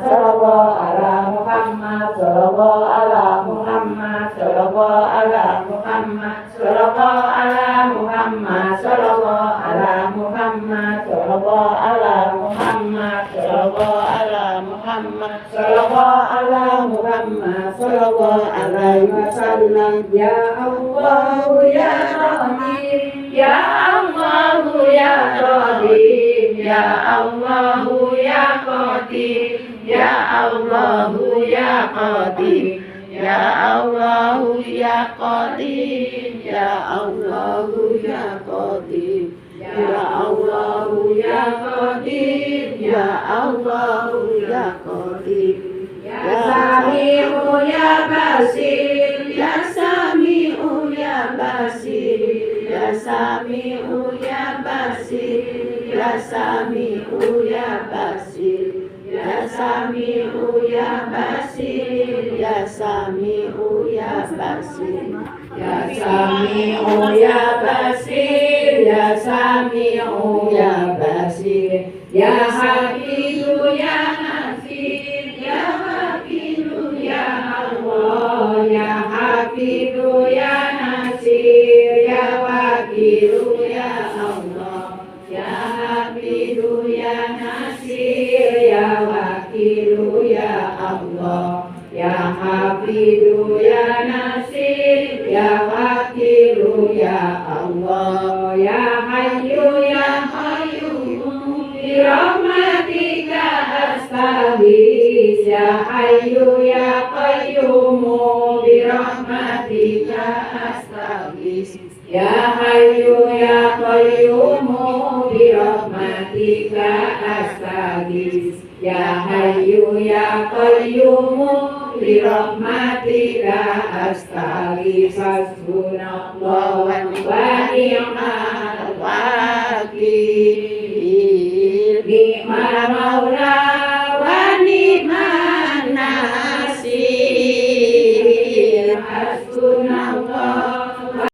Sallallahu ala Muhammad, sallallahu ala Muhammad, sallallahu ala Muhammad, sallallahu ala Muhammad, sallallahu ala Muhammad, sallallahu ala Muhammad, sallallahu ala Muhammad, sallallahu ala Muhammad, sallallahu alaihi wasallam. Ya Allah ya Rahim, ya Allah ya Rahim, ya Allah ya Qadir, ya Allah ya Qadir, ya Allah ya Qadir, ya Allah ya Qadir, ya Allah ya Qadir, ya Allah ya Qadir, ya Sami'u ya Basir, ya Sami'u ya Basir, ya Sami'u ya Basir, ya Sami'u ya Basir, ya Sami'u ya Basir, ya Sami'u ya Basir, ya Sami'u ya Basir, ya Sami'u ya Basir, ya Hafizu ya Nasir, ya Hafizu ya Allah, ya Hafizu ya Nasir, ya Wakilu ya Allah, ya Hafizu ya Nasir, ya Wakilu ya Allah, ya Hafizu ya Nasir, ya Wakilu ya Allah, ya Hayyu ya Qayyum bi rahmatika astaghits, ya Hayyu ya Qayyum bi rahmatika astaghits, ya Hayyu ya Qayyum bi rahmatika astaghits, ya Hayyu ya Qayyum bi rahmatika astaghits. Hasbunallahu wa ni'mal wakil, ni'mal maula wa ni'mal